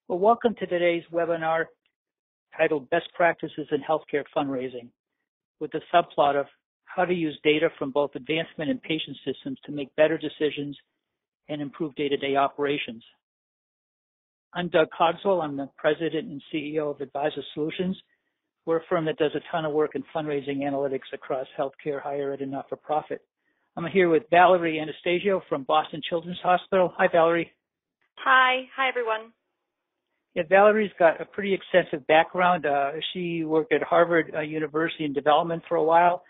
Well, welcome to today's webinar titled Best Practices in Healthcare Fundraising, with the subplot of how to use data from both advancement and patient systems to make better decisions and improve day-to-day operations. I'm Doug Cogswell. I'm the president and CEO of Advisor Solutions. We're a firm that does a ton of work in fundraising analytics across healthcare, higher ed, and not-for-profit. I'm here with Valerie Anastasio from Boston Children's Hospital. Hi, Valerie. Hi everyone. Yeah, Valerie's got a pretty extensive background. She worked at Harvard University in development for a while,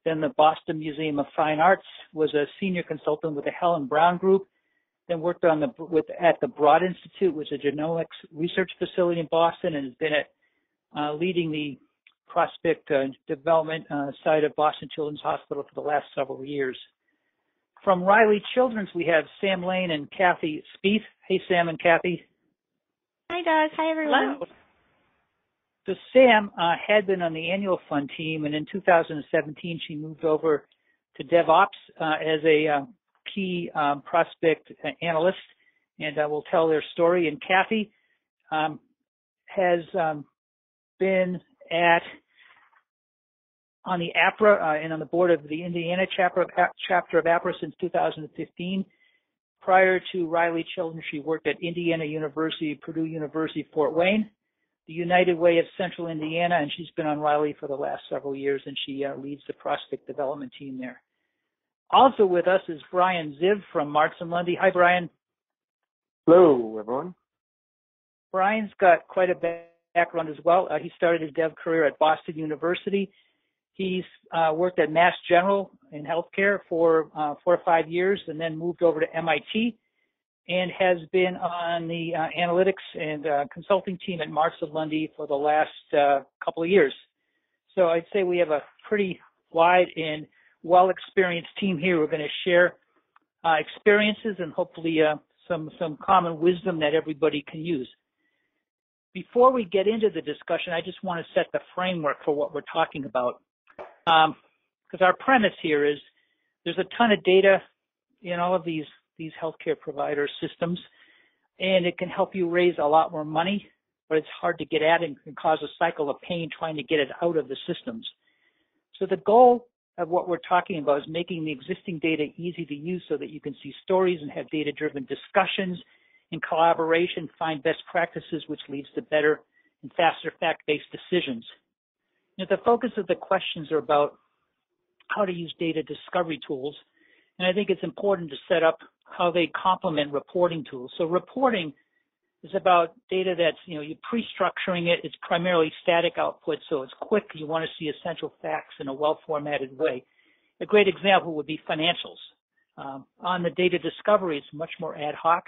then the Boston Museum of Fine Arts, was a senior consultant with the Helen Brown Group, then worked at the Broad Institute, which is a genomics research facility in Boston, and has been at leading the prospect development side of Boston Children's Hospital for the last several years. From Riley Children's, we have Sam Lane and Kathy Spieth. Hey, Sam and Kathy. Hi, Doug. Hi, everyone. Hello. So Sam had been on the annual fund team, and in 2017, she moved over to DevOps as a key prospect analyst, and will tell their story. And Kathy has been on the APRA and on the board of the Indiana chapter of APRA since 2015. Prior to Riley Children's, she worked at Indiana University, Purdue University, Fort Wayne, the United Way of Central Indiana, and she's been on Riley for the last several years, and she leads the prospect development team there. Also with us is Brian Ziv from Marks & Lundy. Hi, Brian. Hello, everyone. Brian's got quite a background as well. He started his dev career at Boston University. He's worked at Mass General in healthcare for 4 or 5 years, and then moved over to MIT, and has been on the analytics and consulting team at Marks & Lundy for the last couple of years. So I'd say we have a pretty wide and well-experienced team here. We're going to share experiences and hopefully some common wisdom that everybody can use. Before we get into the discussion, I just want to set the framework for what we're talking about. Because our premise here is there's a ton of data in all of these healthcare provider systems, and it can help you raise a lot more money, but it's hard to get at and can cause a cycle of pain trying to get it out of the systems. So the goal of what we're talking about is making the existing data easy to use so that you can see stories and have data-driven discussions and collaboration, find best practices, which leads to better and faster fact-based decisions. The focus of the questions are about how to use data discovery tools, and I think it's important to set up how they complement reporting tools. So reporting is about data that's, you're pre-structuring it. It's primarily static output, so it's quick. You want to see essential facts in a well-formatted way. A great example would be financials. On the data discovery, it's much more ad hoc,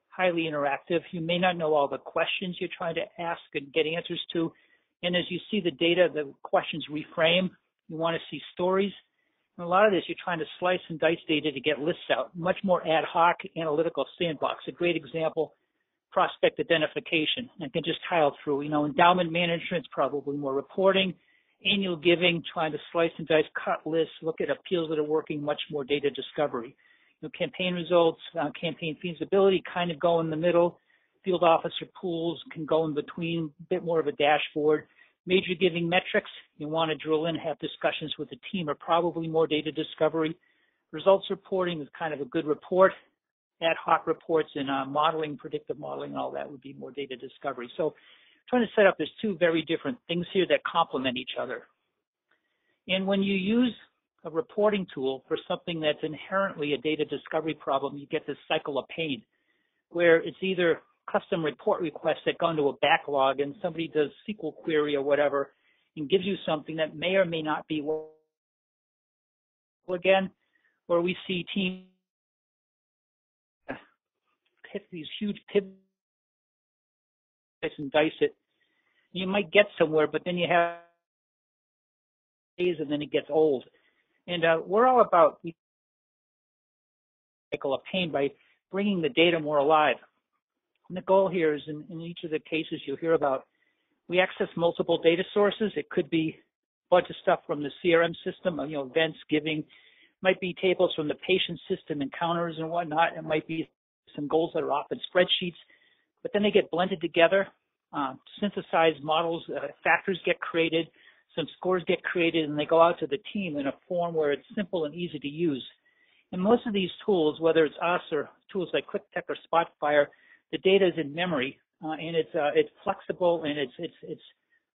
highly interactive. You may not know all the questions you're trying to ask and get answers to. And as you see the data, the questions reframe. You want to see stories. And a lot of this, you're trying to slice and dice data to get lists out. Much more ad hoc, analytical sandbox. A great example, prospect identification. I can just tile through. Endowment management is probably more reporting. Annual giving, trying to slice and dice, cut lists, look at appeals that are working, much more data discovery. Campaign results, campaign feasibility kind of go in the middle. Field officer pools can go in between, a bit more of a dashboard. Major giving metrics, you want to drill in, have discussions with the team, are probably more data discovery. Results reporting is kind of a good report. Ad hoc reports and modeling, predictive modeling, and all that would be more data discovery. So trying to set up, there's two very different things here that complement each other. And when you use a reporting tool for something that's inherently a data discovery problem, you get this cycle of pain where it's either custom report requests that go into a backlog and somebody does SQL query or whatever and gives you something that may or may not be again, where we see teams hit these huge pivots and dice it. You might get somewhere, but then you have days and then it gets old. And we're all about cycle of pain by bringing the data more alive. And the goal here is in each of the cases you'll hear about, we access multiple data sources. It could be a bunch of stuff from the CRM system, events, giving, might be tables from the patient system, encounters and whatnot. It might be some goals that are off in spreadsheets. but then they get blended together, synthesized models, factors get created, some scores get created, and they go out to the team in a form where it's simple and easy to use. And most of these tools, whether it's us or tools like QuickTech or Spotfire, the data is in memory, and it's flexible, and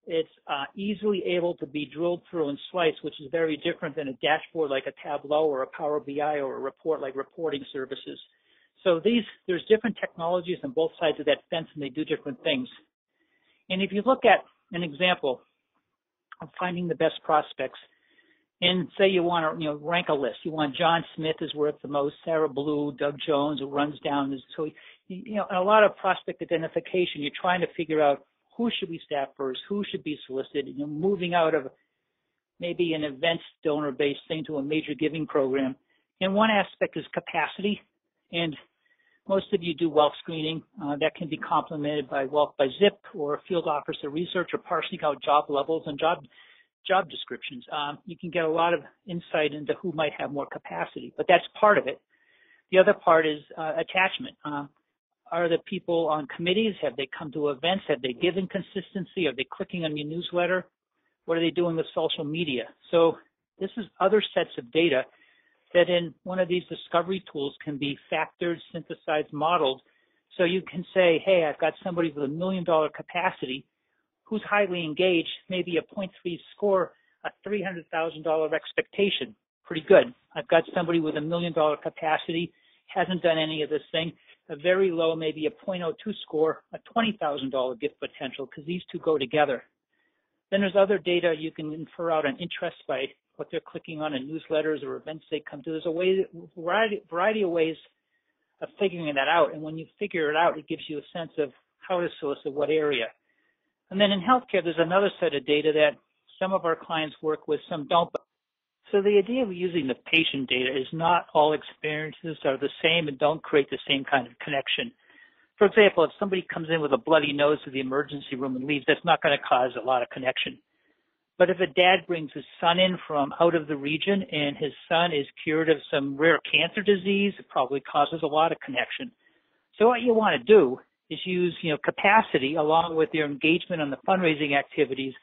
it's easily able to be drilled through and sliced, which is very different than a dashboard like a Tableau or a Power BI or a report like reporting services. So there's different technologies on both sides of that fence, and they do different things. And if you look at an example of finding the best prospects, and say you want to rank a list, you want John Smith is worth the most, Sarah Blue, Doug Jones, who runs down. So a lot of prospect identification, you're trying to figure out who should we staff first, who should be solicited, moving out of maybe an events donor-based thing to a major giving program. And one aspect is capacity, and most of you do wealth screening. That can be complemented by Wealth by Zip or field officer research or parsing out job levels and job descriptions. You can get a lot of insight into who might have more capacity, but that's part of it. The other part is attachment. Are the people on committees? Have they come to events? Have they given consistency? Are they clicking on your newsletter? What are they doing with social media? So this is other sets of data that in one of these discovery tools can be factored, synthesized, modeled. So you can say, hey, I've got somebody with $1 million capacity who's highly engaged, maybe a 0.3 score, a $300,000 expectation. Pretty good. I've got somebody with $1 million capacity, hasn't done any of this thing, a very low, maybe a 0.02 score, a $20,000 gift potential, because these two go together. Then there's other data you can infer out on interest by what they're clicking on in newsletters or events they come to. There's a variety of ways of figuring that out. And when you figure it out, it gives you a sense of how to solicit what area. And then in healthcare, there's another set of data that some of our clients work with, some don't. So the idea of using the patient data is not all experiences are the same and don't create the same kind of connection. For example, if somebody comes in with a bloody nose to the emergency room and leaves, that's not going to cause a lot of connection. But if a dad brings his son in from out of the region and his son is cured of some rare cancer disease, it probably causes a lot of connection. So what you want to do is use, capacity along with your engagement on the fundraising activities,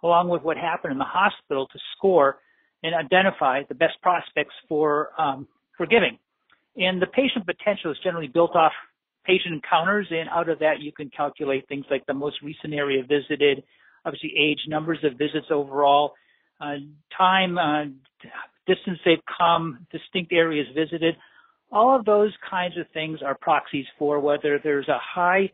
along with what happened in the hospital to score and identify the best prospects for giving. And the patient potential is generally built off patient encounters, and out of that you can calculate things like the most recent area visited, obviously age, numbers of visits overall, time, distance they've come, distinct areas visited. All of those kinds of things are proxies for whether there's a high,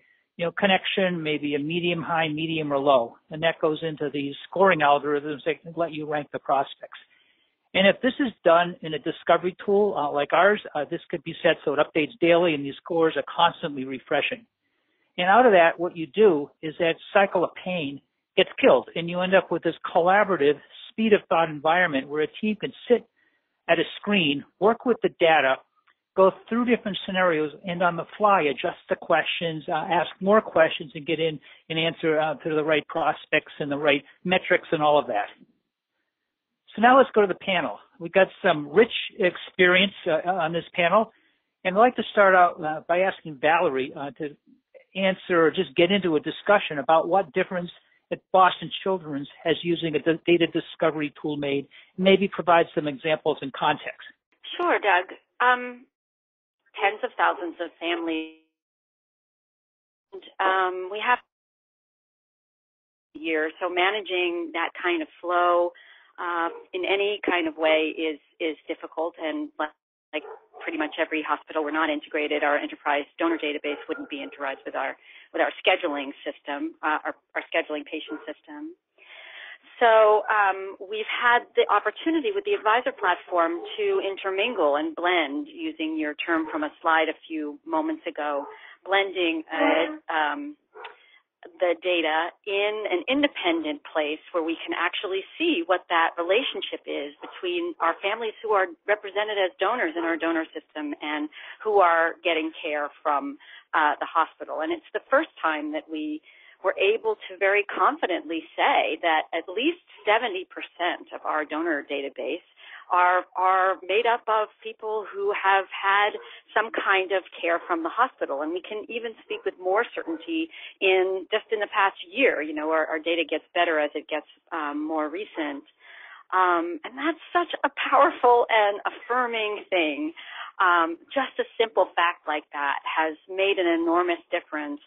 connection, maybe a medium high, medium or low. And that goes into these scoring algorithms that can let you rank the prospects. And if this is done in a discovery tool like ours, this could be set so it updates daily and these scores are constantly refreshing. And out of that, what you do is that cycle of pain gets killed, and you end up with this collaborative speed of thought environment where a team can sit at a screen, work with the data, go through different scenarios, and on the fly adjust the questions, ask more questions, and get in and answer to the right prospects and the right metrics and all of that. So now let's go to the panel. We've got some rich experience on this panel, and I'd like to start out by asking Valerie to answer or just get into a discussion about what difference that Boston Children's has using a data discovery tool made, and maybe provide some examples and context. Sure, Doug. Tens of thousands of families. We have a year, so managing that kind of flow in any kind of way is difficult, and like pretty much every hospital, we're not integrated. Our enterprise donor database wouldn't be integrated with our scheduling system, our scheduling patient system. So we've had the opportunity with the advisor platform to intermingle and blend, using your term from a slide a few moments ago, blending the data in an independent place where we can actually see what that relationship is between our families who are represented as donors in our donor system and who are getting care from the hospital. And it's the first time that we were able to very confidently say that at least 70% of our donor database are made up of people who have had some kind of care from the hospital. And we can even speak with more certainty in the past year. Our data gets better as it gets more recent. And that's such a powerful and affirming thing. Just a simple fact like that has made an enormous difference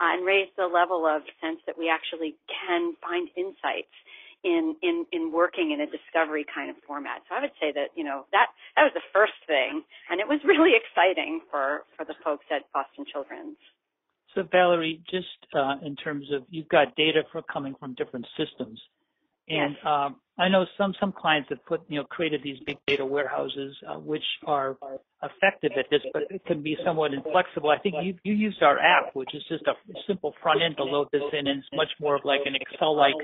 and raised the level of sense that we actually can find insights in working in a discovery kind of format. So I would say that, that was the first thing, and it was really exciting for the folks at Boston Children's. So Valerie, just in terms of, you've got data coming from different systems. And yes. I know some clients have created these big data warehouses, which are effective at this, but it can be somewhat inflexible. I think you used our app, which is just a simple front end to load this in, and it's much more of like an Excel-like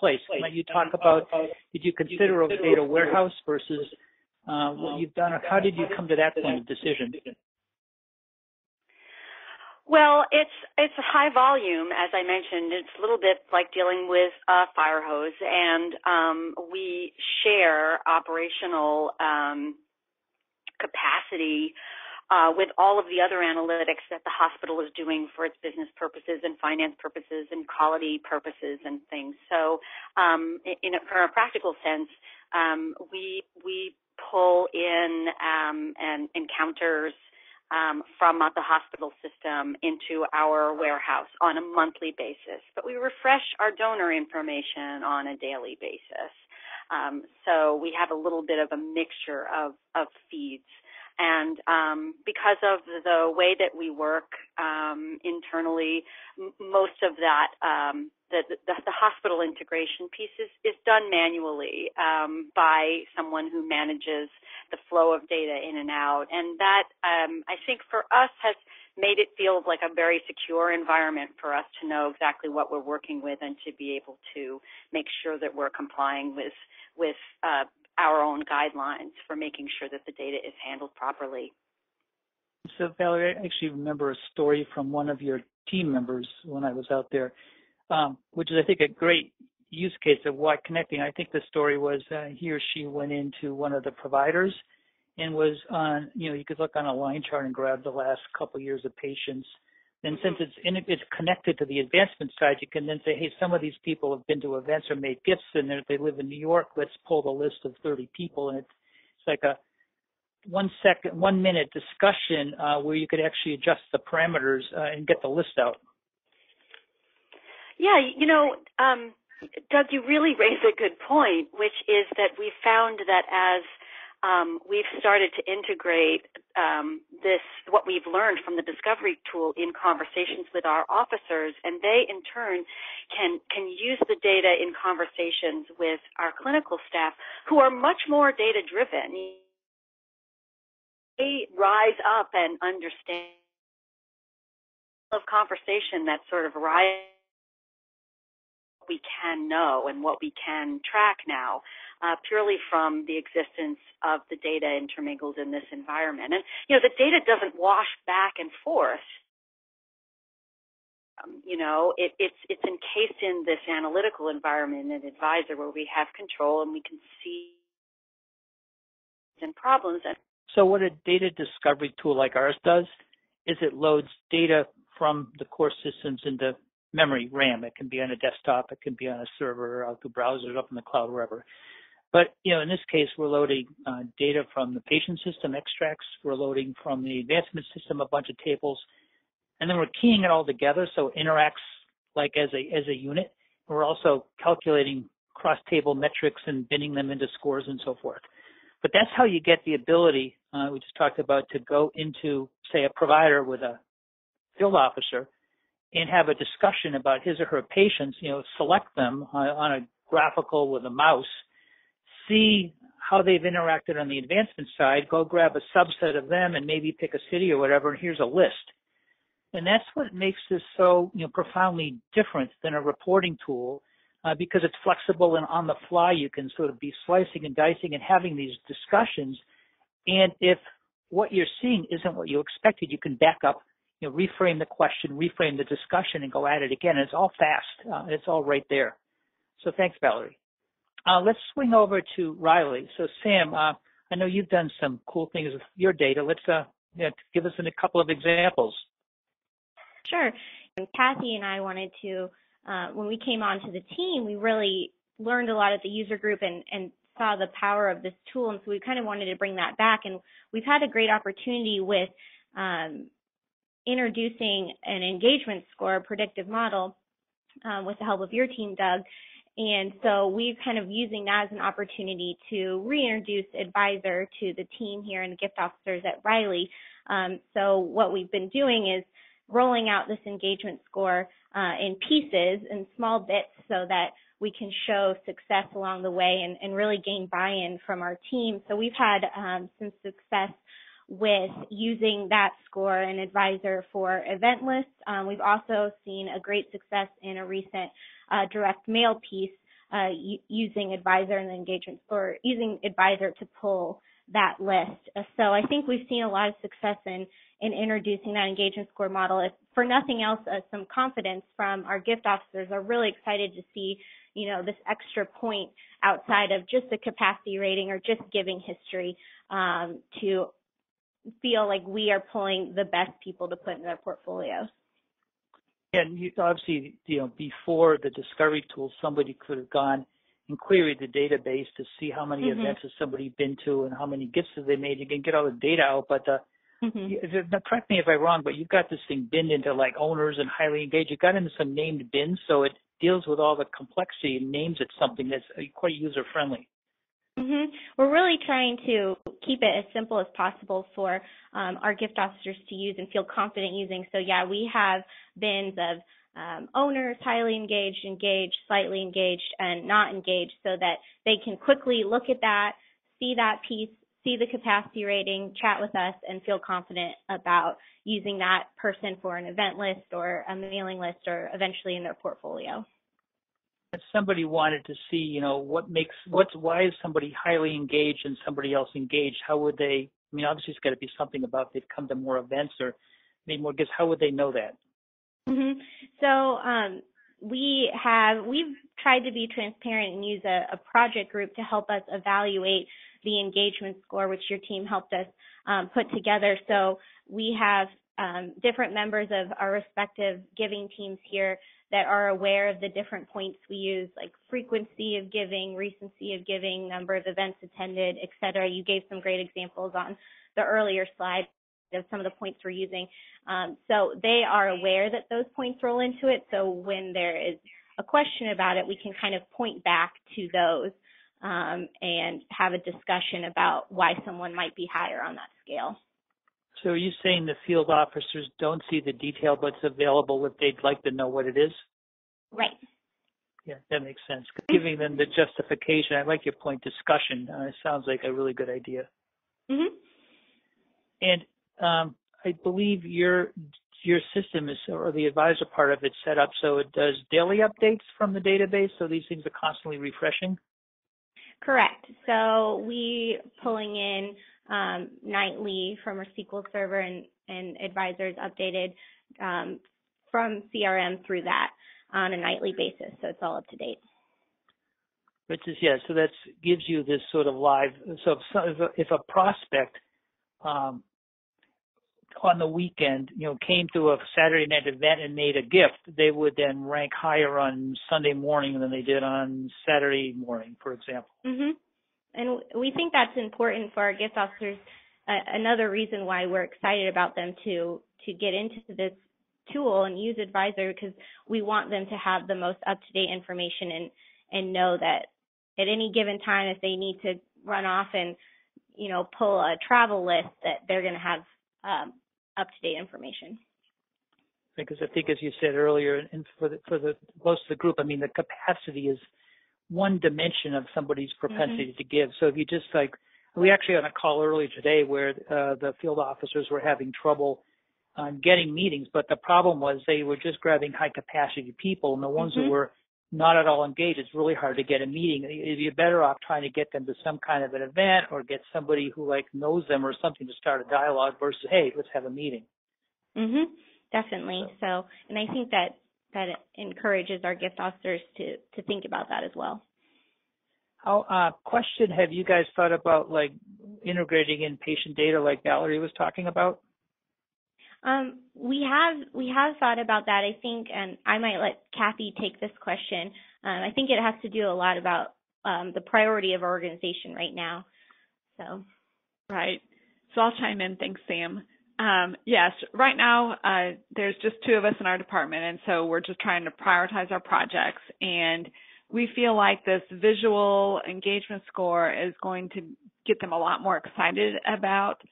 place. Might you talk about, did you consider a data warehouse versus what you've done, or how did you come to that point of decision? Well, it's a high volume, as I mentioned. It's a little bit like dealing with a fire hose, and we share operational capacity with all of the other analytics that the hospital is doing for its business purposes and finance purposes and quality purposes and things. So, from a practical sense, we pull in and encounters from the hospital system into our warehouse on a monthly basis. But we refresh our donor information on a daily basis. So we have a little bit of a mixture of feeds. And because of the way that we work internally, most of that, the hospital integration piece is done manually by someone who manages the flow of data in and out. And that, I think for us, has made it feel like a very secure environment for us to know exactly what we're working with and to be able to make sure that we're complying with our own guidelines for making sure that the data is handled properly. So, Valerie, I actually remember a story from one of your team members when I was out there, which is, I think, a great use case of what connecting. I think the story was he or she went into one of the providers and was on, you could look on a line chart and grab the last couple years of patients. And since it's connected to the advancement side, you can then say, hey, some of these people have been to events or made gifts, and they live in New York. Let's pull the list of 30 people. And it's like a 1 minute discussion where you could actually adjust the parameters and get the list out. Yeah, Doug, you really raise a good point, which is that we found that as we've started to integrate what we've learned from the discovery tool in conversations with our officers, and they in turn can use the data in conversations with our clinical staff, who are much more data driven. They rise up and understand of conversation that sort of rise what we can know and what we can track now, purely from the existence of the data intermingled in this environment. And, the data doesn't wash back and forth. It's encased in this analytical environment and advisor where we have control and we can see and problems. So what a data discovery tool like ours does is it loads data from the core systems into memory, RAM. It can be on a desktop, it can be on a server, out through browsers, up in the cloud, wherever. But, in this case, we're loading data from the patient system, extracts. We're loading from the advancement system a bunch of tables. And then we're keying it all together so it interacts like as a unit. We're also calculating cross-table metrics and binning them into scores and so forth. But that's how you get the ability, we just talked about, to go into, say, a provider with a field officer and have a discussion about his or her patients, select them on a graphical with a mouse, see how they've interacted on the advancement side, go grab a subset of them and maybe pick a city or whatever, and here's a list. And that's what makes this so, profoundly different than a reporting tool, because it's flexible and on the fly. You can sort of be slicing and dicing and having these discussions. And if what you're seeing isn't what you expected, you can back up, reframe the question, reframe the discussion, and go at it again. It's all fast. It's all right there. So thanks, Valerie. Let's swing over to Riley. So Sam, I know you've done some cool things with your data. Let's give us a couple of examples. Sure. And Kathy and I wanted to, when we came onto the team, we really learned a lot at the user group and saw the power of this tool, and so we kind of wanted to bring that back. And we've had a great opportunity with introducing an engagement score, a predictive model, with the help of your team, Doug. And so we're kind of using that as an opportunity to reintroduce Advisor to the team here and the gift officers at Riley. So what we've been doing is rolling out this engagement score in pieces and small bits so that we can show success along the way and really gain buy-in from our team. So we've had some success with using that score and Advisor for event lists. We've also seen a great success in a recent direct mail piece using Advisor and the engagement score, using Advisor to pull that list. So I think we've seen a lot of success in introducing that engagement score model. If for nothing else, some confidence from our gift officers are really excited to see, this extra point outside of just the capacity rating or just giving history to feel like we are pulling the best people to put in their portfolios. And obviously, before the discovery tool, somebody could have gone and queried the database to see how many events has somebody been to and how many gifts have they made. You can get all the data out, but correct me if I'm wrong, but you've got this thing binned into like owners and highly engaged. You've got into some named bins, so it deals with all the complexity and names it something that's quite user-friendly. We're really trying to keep it as simple as possible for our gift officers to use and feel confident using. So yeah, we have bins of owners, highly engaged, engaged, slightly engaged, and not engaged so that they can quickly look at that, see that piece, see the capacity rating, chat with us, and feel confident about using that person for an event list or a mailing list or eventually in their portfolio. If somebody wanted to see, why is somebody highly engaged and somebody else engaged? How would they, obviously it's got to be something about they've come to more events or made more gifts. How would they know that? So we've tried to be transparent and use a project group to help us evaluate the engagement score, which your team helped us put together. So we have different members of our respective giving teams here that are aware of the different points we use, like frequency of giving, recency of giving, number of events attended, et cetera. You gave some great examples on the earlier slide of some of the points we're using. So they are aware that those points roll into it. So when there is a question about it, we can kind of point back to those and have a discussion about why someone might be higher on that scale. So are you saying the field officers don't see the detail, but it's available if they'd like to know what it is? Right. Yeah, that makes sense. Giving them the justification, I like your point, discussion. It sounds like a really good idea. And I believe your system is, or the advisor part of it, set up so it does daily updates from the database, so these things are constantly refreshing? Correct. So we pulling in nightly from our SQL server and advisors updated from CRM through that on a nightly basis. So it's all up to date. Which is, so that gives you this sort of live, so if a prospect on the weekend, came to a Saturday night event and made a gift, they would then rank higher on Sunday morning than they did on Saturday morning, for example. And we think that's important for our gift officers. Another reason why we're excited about them to get into this tool and use Advisor, because we want them to have the most up-to-date information and know that at any given time, if they need to run off and pull a travel list, that they're going to have up-to-date information. Because I think, as you said earlier, and for the most of the group, the capacity is one dimension of somebody's propensity to give. So if you just we actually had a call earlier today where the field officers were having trouble getting meetings, but the problem was they were just grabbing high capacity people, and the ones who were not at all engaged, it's really hard to get a meeting. You're better off trying to get them to some kind of an event or get somebody who knows them or something to start a dialogue versus, hey, let's have a meeting. Definitely. So, and I think that encourages our gift officers to think about that as well. Question, have you guys thought about like integrating in patient data like Valerie was talking about? We have thought about that, I think, and I might let Kathy take this question. I think it has to do a lot about the priority of our organization right now. So. Right. So I'll chime in. Thanks, Sam. Yes, right now there's just 2 of us in our department, and so we're just trying to prioritize our projects. And we feel like this visual engagement score is going to get them a lot more excited about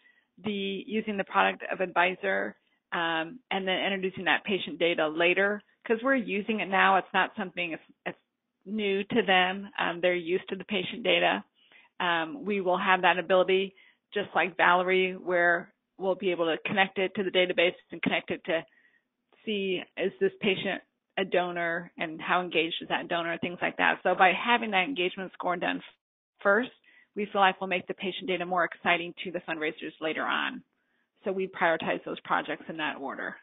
using the product of Advisor, and then introducing that patient data later, because we're using it now. It's not something it's new to them. They're used to the patient data. We will have that ability, just like Valerie, where we'll be able to connect it to the database and connect it to see, is this patient a donor and how engaged is that donor, things like that. So by having that engagement score done first, we feel like we'll make the patient data more exciting to the fundraisers later on. So we prioritize those projects in that order.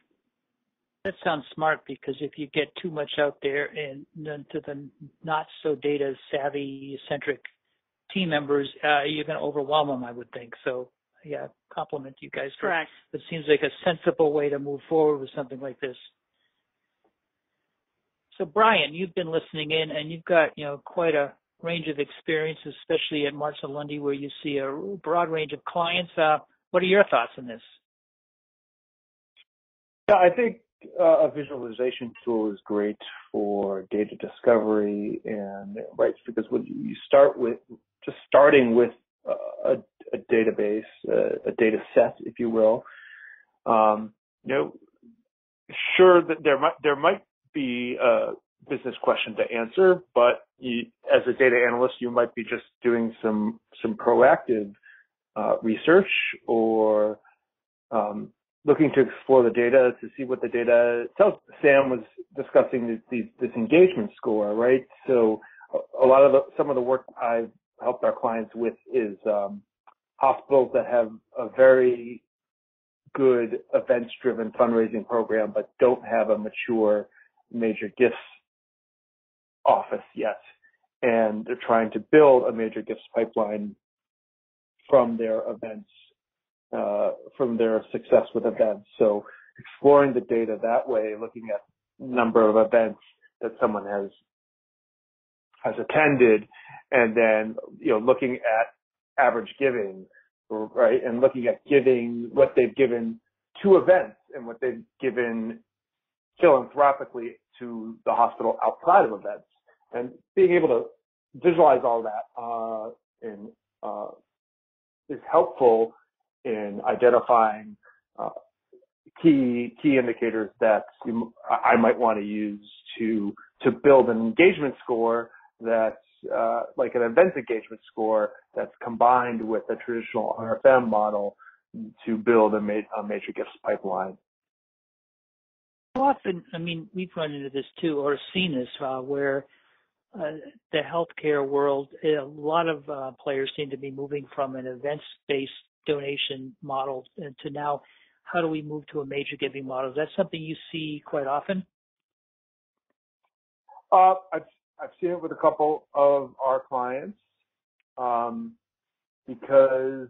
That sounds smart, because if you get too much out there and then to the not so data savvy centric team members, you're going to overwhelm them, I would think. So yeah, compliment you guys. Correct. It seems like a sensible way to move forward with something like this. So Brian, you've been listening in, and you've got, quite a range of experience, especially at Marshall Lundy, where you see a broad range of clients. What are your thoughts on this? Yeah, I think a visualization tool is great for data discovery, and right, because when you starting with a database, a data set, if you will, sure that there might be a business question to answer, but as a data analyst, you might be just doing some proactive research, or looking to explore the data to see what the data tells. Sam was discussing this engagement score, right? So a lot of some of the work I've helped our clients with is hospitals that have a very good events-driven fundraising program, but don't have a mature major gifts office yet. And they're trying to build a major gifts pipeline from their events, from their success with events. So exploring the data that way, looking at number of events that someone has attended, and then, looking at average giving, right? And looking at what they've given to events and what they've given philanthropically to the hospital outside of events, and being able to visualize all that is helpful in identifying key indicators that I might want to use to build an engagement score that's like an event engagement score that's combined with a traditional RFM model to build a major gifts pipeline. How often, we've run into this too, or seen this, where the healthcare world, a lot of players seem to be moving from an events-based donation model to now, how do we move to a major giving model? Is that something you see quite often? I've seen it with a couple of our clients, because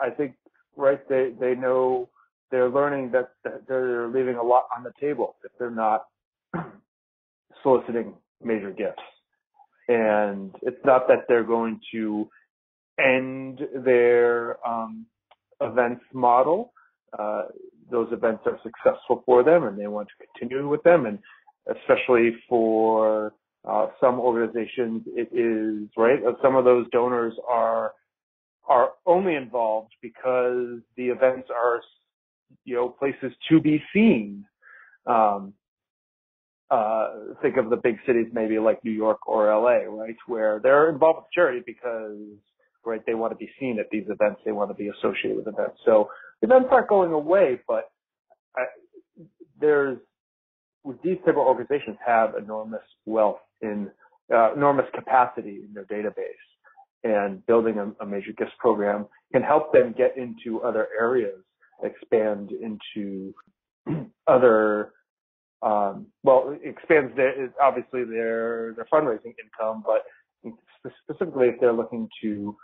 I think, right, they know, they're learning that they're leaving a lot on the table if they're not soliciting major gifts. And it's not that they're going to end their events model. Those events are successful for them, and they want to continue with them. And especially for some organizations, it is, right, some of those donors are only involved because the events are, places to be seen. Think of the big cities, maybe like New York or LA, right, where they're involved with charity because, right, they want to be seen at these events, they want to be associated with events. So events aren't going away, but these type of organizations have enormous wealth enormous capacity in their database, and building a major gifts program can help them get into other areas, expand into other, it expands obviously their fundraising income, but specifically if they're looking to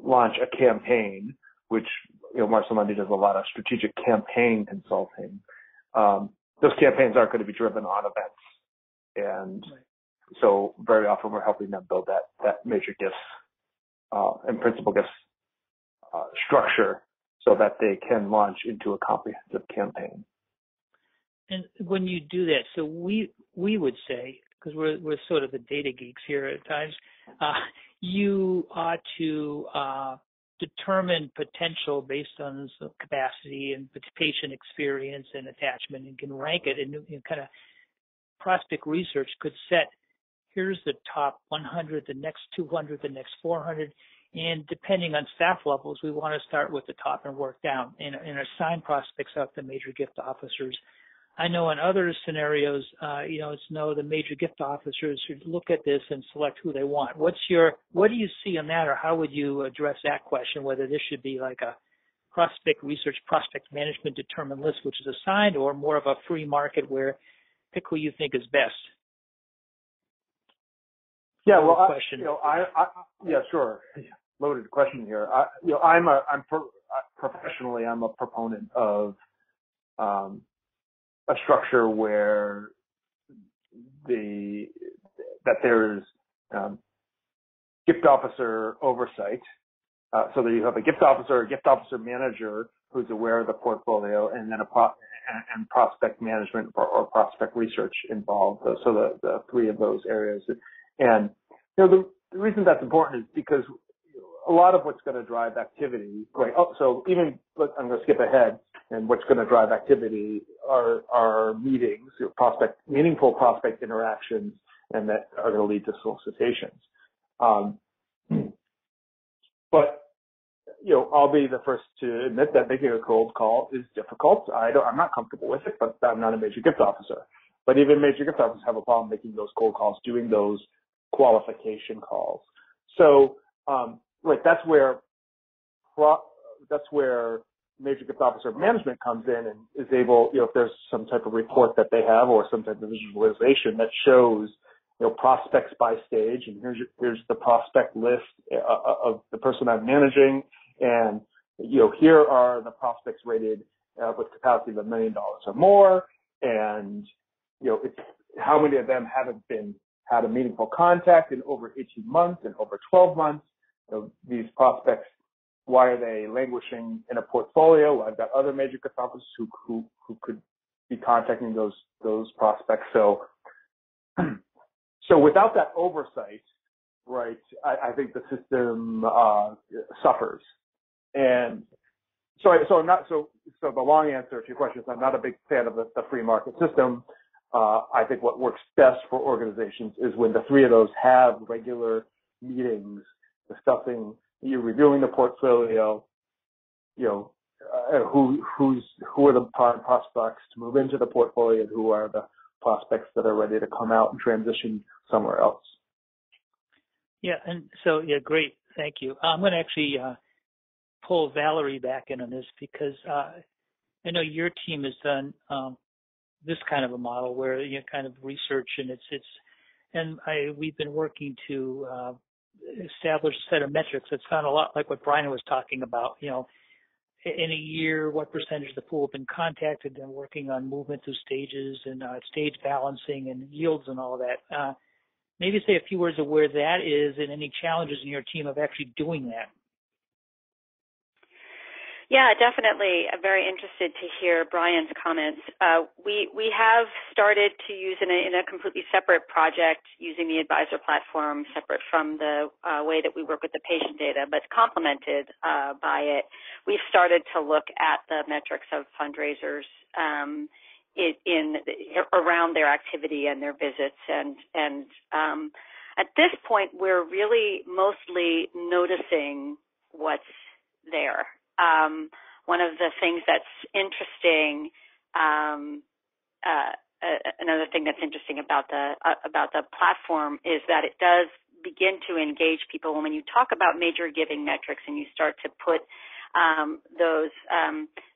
launch a campaign, which Marshall Mundy does a lot of strategic campaign consulting. Those campaigns aren't going to be driven on events, and so very often we're helping them build that major gifts and principal gifts structure so that they can launch into a comprehensive campaign. And when you do that, so we would say, because we're sort of the data geeks here at times, you ought to determine potential based on capacity and patient experience and attachment, and can rank it, and kind of prospect research could set, here's the top 100, the next 200, the next 400, and depending on staff levels, we want to start with the top and work down and assign prospects up to major gift officers. I know in other scenarios, the major gift officers should look at this and select who they want. What do you see on that, or how would you address that question, whether this should be like a prospect research, prospect management determined list, which is assigned, or more of a free market where pick who you think is best? Yeah, well, question. Yeah, sure. Loaded question here. Professionally, I'm a proponent of a structure where that there's gift officer oversight, so that you have a gift officer manager who's aware of the portfolio, and then and prospect management or prospect research involved. So the three of those areas. And the reason that's important is because a lot of what's going to drive activity, right? So I'm going to skip ahead, and what's going to drive activity are meetings, meaningful prospect interactions, and that are going to lead to solicitations. But I'll be the first to admit that making a cold call is difficult. I'm not comfortable with it, but I'm not a major gift officer. But even major gift officers have a problem making those cold calls, doing those qualification calls. So, that's where major gift officer management comes in and is able, if there's some type of report that they have or some type of visualization that shows, prospects by stage, and here's the prospect list of the person I'm managing, and here are the prospects rated with capacity of $1 million or more, and it's how many of them haven't had a meaningful contact in over 18 months and over 12 months. These prospects, why are they languishing in a portfolio? I've got other major gift officers who could be contacting those prospects. So without that oversight, right, I think the system suffers. And so the long answer to your question is I'm not a big fan of the free market system. I think what works best for organizations is when the three of those have regular meetings discussing, you're reviewing the portfolio, who are the prime prospects to move into the portfolio, and who are the prospects that are ready to come out and transition somewhere else. Yeah, and so, great. Thank you. I'm going to actually pull Valerie back in on this because I know your team has done this kind of a model where you kind of research, and we've been working to establish a set of metrics that sound a lot like what Brian was talking about. In a year, what percentage of the pool have been contacted, and working on movement through stages and stage balancing and yields and all of that. Maybe say a few words of where that is and any challenges in your team of actually doing that. Yeah, definitely. I'm very interested to hear Brian's comments. We have started to use in a completely separate project using the advisor platform, separate from the way that we work with the patient data, but complemented by it. We've started to look at the metrics of fundraisers around their activity and their visits, and at this point, we're really mostly noticing what's there. One of the things that's interesting, another thing that's interesting about the platform is that it does begin to engage people. When you talk about major giving metrics and you start to put those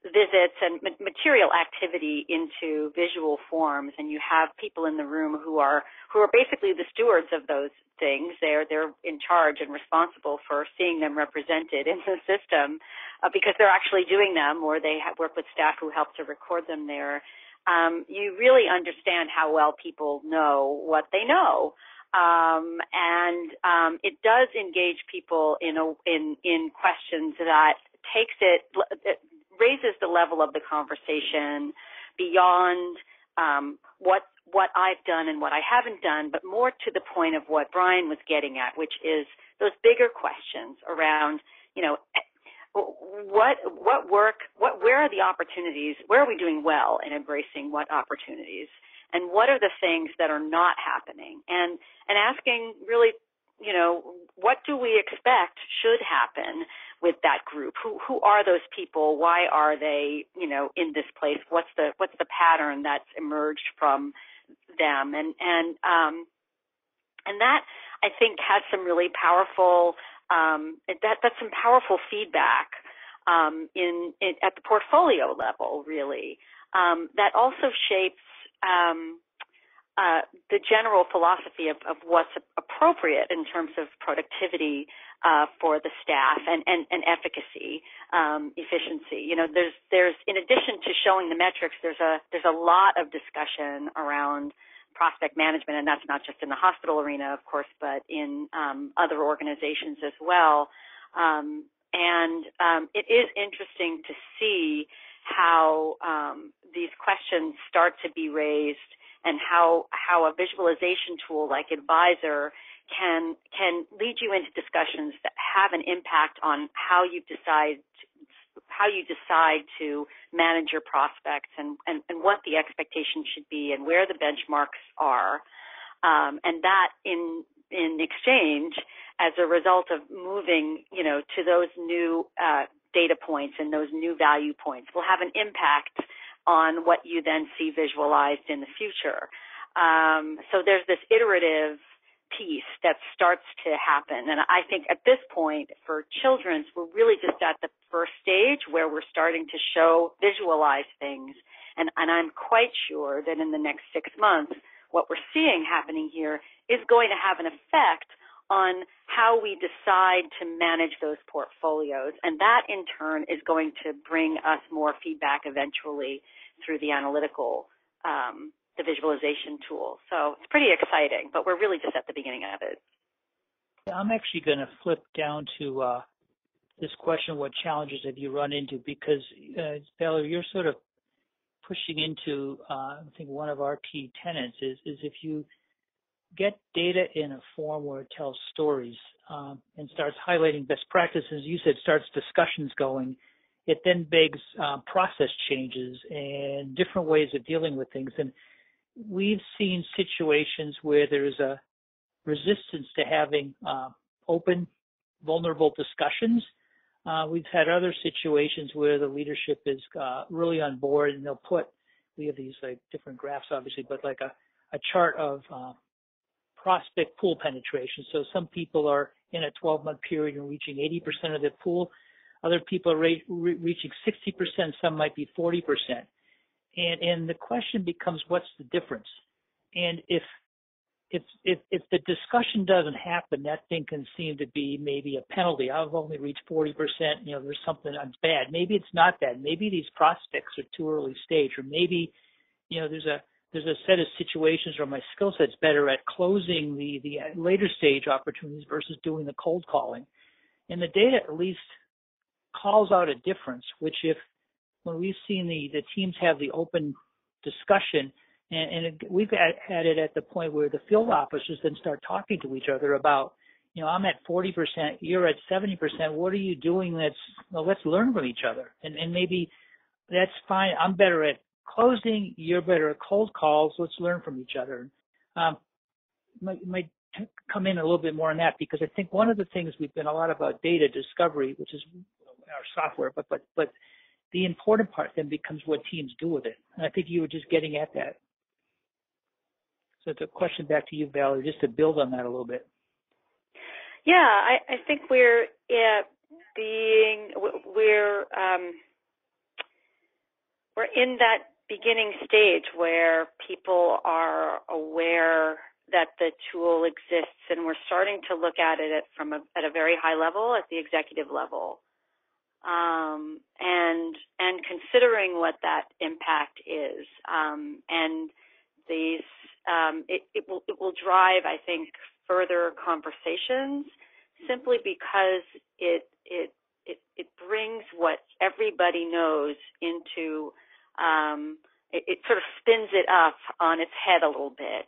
visits and material activity into visual forms, and you have people in the room who are basically the stewards of those things. They're in charge and responsible for seeing them represented in the system because they're actually doing them, or they work with staff who help to record them there. You really understand how well people know what they know. And it does engage people in questions that it raises the level of the conversation beyond what I've done and what I haven't done, but more to the point of what Brian was getting at, which is those bigger questions around, where are the opportunities, where are we doing well in embracing what opportunities, and what are the things that are not happening, and asking really, what do we expect should happen with that group? Who are those people? Why are they, in this place? What's the pattern that's emerged from them? And that, I think, has some really powerful that's some powerful feedback at the portfolio level, really. That also shapes the general philosophy of what's appropriate in terms of productivity for the staff and efficacy, efficiency. There's in addition to showing the metrics, there's a lot of discussion around prospect management, and that's not just in the hospital arena, of course, but in other organizations as well. It is interesting to see how these questions start to be raised, and how a visualization tool like Advisor can lead you into discussions that have an impact on how you decide to manage your prospects, and what the expectation should be, and where the benchmarks are, and that in exchange, as a result of moving to those new data points and those new value points, will have an impact on what you then see visualized in the future. So there's this iterative piece that starts to happen. And I think at this point for children's, we're really just at the first stage where we're starting to visualize things. And I'm quite sure that in the next 6 months, what we're seeing happening here is going to have an effect on how we decide to manage those portfolios. And that in turn is going to bring us more feedback eventually through the analytical, the visualization tool. So it's pretty exciting, but we're really just at the beginning of it. I'm actually going to flip down to this question, what challenges have you run into? Because, Valerie, you're sort of pushing into, I think one of our key tenets is if you get data in a form where it tells stories and starts highlighting best practices, you said starts discussions going, it then begs process changes and different ways of dealing with things. And we've seen situations where there's a resistance to having open, vulnerable discussions. We've had other situations where the leadership is really on board, and we have these like different graphs obviously, but like a chart of prospect pool penetration. So some people are in a 12-month period and reaching 80% of the pool. Other people are reaching 60%. Some might be 40%. And the question becomes, what's the difference? And if the discussion doesn't happen, that thing can seem to be maybe a penalty. I've only reached 40%. There's something that's bad. Maybe it's not bad. Maybe these prospects are too early stage, or maybe there's a set of situations where my skill set's better at closing the later stage opportunities versus doing the cold calling. And the data at least calls out a difference, which when we've seen the teams have the open discussion, and we've had it at the point where the field officers then start talking to each other about, I'm at 40%, you're at 70%, what are you doing let's learn from each other. And maybe that's fine. I'm better at closing, you're better at cold calls, let's learn from each other. Might come in a little bit more on that, because I think one of the things we've been a lot about data discovery, which is our software, but the important part then becomes what teams do with it. And I think you were just getting at that. So it's a question back to you, Valerie, just to build on that a little bit. Yeah, I think we're we're in that beginning stage where people are aware that the tool exists, and we're starting to look at it at a very high level, at the executive level, and considering what that impact is, and these it will drive, I think, further conversations, simply because it brings what everybody knows into it sort of spins it up on its head a little bit,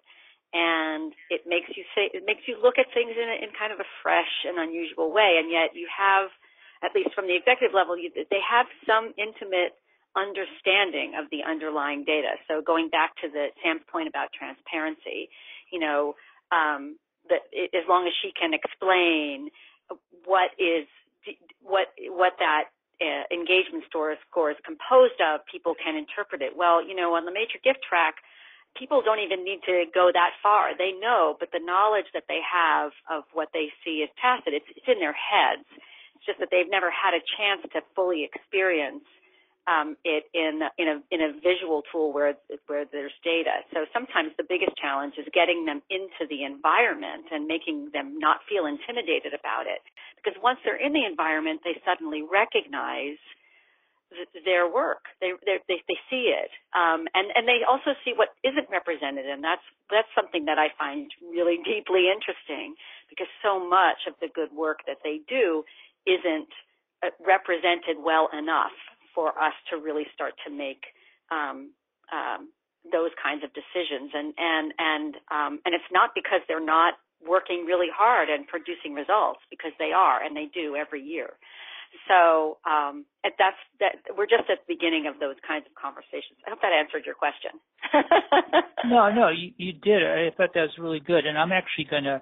and it makes you look at things in kind of a fresh and unusual way. And yet you have, at least from the executive level, they have some intimate understanding of the underlying data. So going back to Sam's point about transparency, as long as she can explain what that engagement score is composed of, people can interpret it. Well, on the major gift track, people don't even need to go that far. They know, but the knowledge that they have of what they see is tacit. It's in their heads. It's just that they've never had a chance to fully experience it in a visual tool where there's data. So sometimes the biggest challenge is getting them into the environment and making them not feel intimidated about it. Because once they're in the environment, they suddenly recognize their work. They see it, and they also see what isn't represented, and that's something that I find really deeply interesting, because so much of the good work that they do isn't represented well enough for us to really start to make those kinds of decisions. And it's not because they're not working really hard and producing results, because they are, and they do every year. So we're just at the beginning of those kinds of conversations. I hope that answered your question. No, you did. I thought that was really good. And I'm actually going to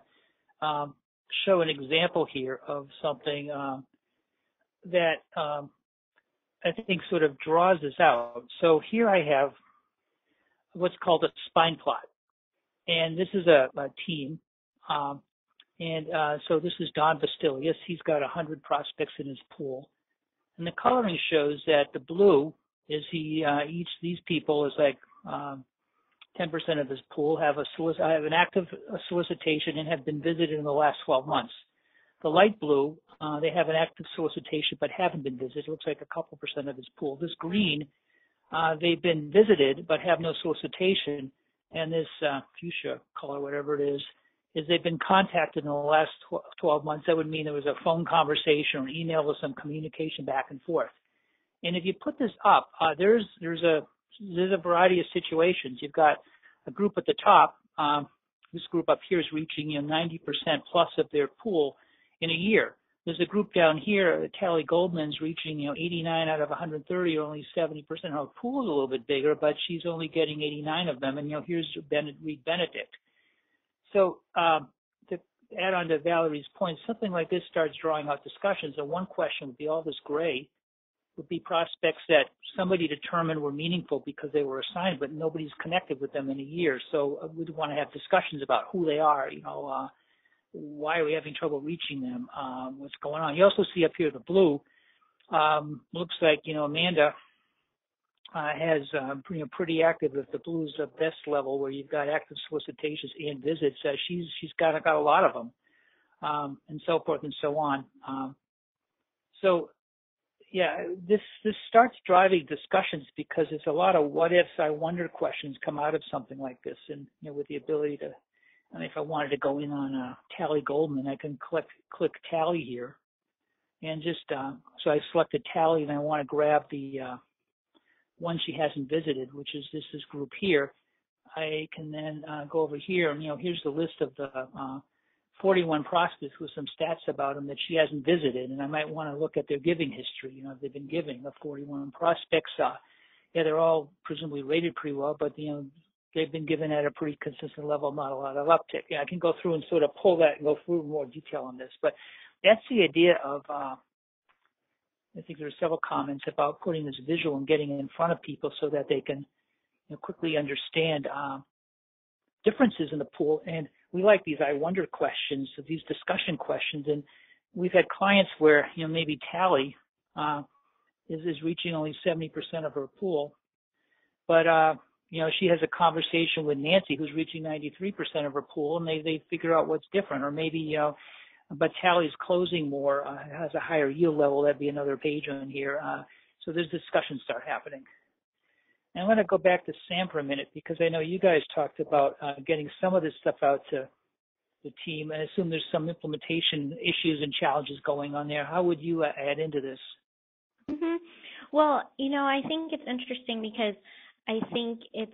show an example here of something that I think sort of draws this out. So here I have what's called a spine plot. And this is a team. So this is Don Vastilius. He's got 100 prospects in his pool. And the coloring shows that the blue is these people is like 10% of his pool have an active solicitation and have been visited in the last 12 months. The light blue, they have an active solicitation but haven't been visited. It looks like a couple percent of his pool. This green, they've been visited but have no solicitation. And this fuchsia color, whatever it is they've been contacted in the last 12 months. That would mean there was a phone conversation or email with some communication back and forth. And if you put this up, there's a variety of situations. You've got a group at the top. This group up here is reaching 90% plus of their pool in a year. There's a group down here, Tally Goldman's reaching 89 out of 130, or only 70%. Her pool is a little bit bigger, but she's only getting 89 of them. And here's Reed Benedict. So to add on to Valerie's point, something like this starts drawing out discussions. And one question would be, all this gray would be prospects that somebody determined were meaningful because they were assigned, but nobody's connected with them in a year. So we'd want to have discussions about who they are, why are we having trouble reaching them, what's going on. You also see up here the blue. Looks like, Amanda has pretty active. If the blue is the best level where you've got active solicitations and visits, she's got a lot of them, and so forth and so on. This starts driving discussions, because there's a lot of what ifs, I wonder questions come out of something like this. And with the ability to, if I wanted to go in on Tally Goldman, I can click Tally here, and just so I selected Tally, and I want to grab the one she hasn't visited, which is this group here. I can then go over here, and here's the list of the 41 prospects with some stats about them that she hasn't visited, and I might want to look at their giving history. If they've been giving, the 41 prospects, they're all presumably rated pretty well, but they've been given at a pretty consistent level, not a lot of uptick. I can go through and sort of pull that and go through more detail on this, but that's the idea of. I think there are several comments about putting this visual and getting it in front of people so that they can quickly understand differences in the pool. And we like these I wonder questions, these discussion questions. And we've had clients where, maybe Tally is reaching only 70% of her pool, but she has a conversation with Nancy who's reaching 93% of her pool, and they figure out what's different. Or maybe but Tally's closing more, has a higher yield level. That'd be another page on here. So there's discussions start happening. And I want to go back to Sam for a minute, because I know you guys talked about getting some of this stuff out to the team, and I assume there's some implementation issues and challenges going on there. How would you add into this? Mm-hmm. Well, I think it's interesting because I think it's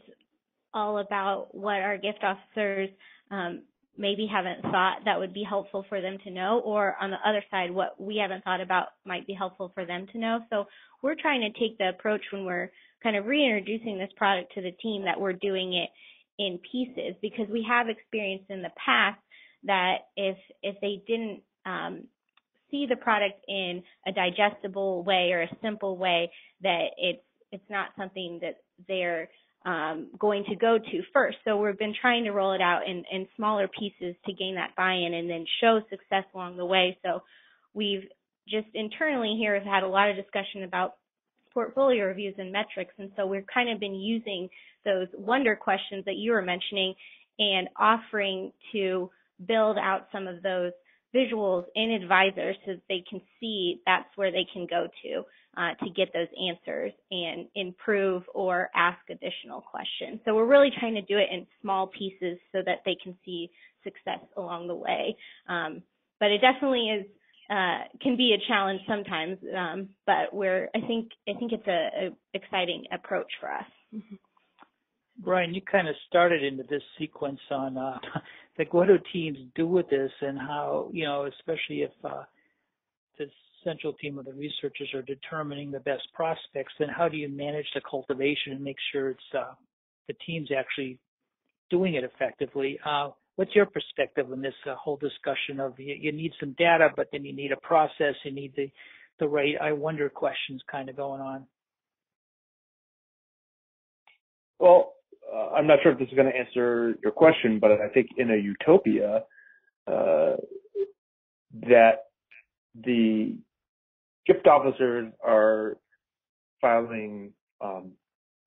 all about what our gift officers maybe haven't thought that would be helpful for them to know, or on the other side, what we haven't thought about might be helpful for them to know. So we're trying to take the approach when we're kind of reintroducing this product to the team that we're doing it in pieces, because we have experienced in the past that if they didn't see the product in a digestible way or a simple way, that it's not something that they're going to go to first. So we've been trying to roll it out in smaller pieces to gain that buy-in and then show success along the way. So we've just internally here have had a lot of discussion about portfolio reviews and metrics, and so we've kind of been using those wonder questions that you were mentioning and offering to build out some of those visuals in Advisor so that they can see that's where they can go to get those answers and improve or ask additional questions. So we're really trying to do it in small pieces so that they can see success along the way. But it definitely is can be a challenge sometimes. But I think it's a exciting approach for us. Brian, you kind of started into this sequence on like what do teams do with this, and how, especially if the central team of the researchers are determining the best prospects, then how do you manage the cultivation and make sure it's the team's actually doing it effectively? What's your perspective on this whole discussion of you need some data, but then you need a process, you need the right I wonder questions kind of going on? Well, I'm not sure if this is going to answer your question, but I think in a utopia, that the gift officers are filing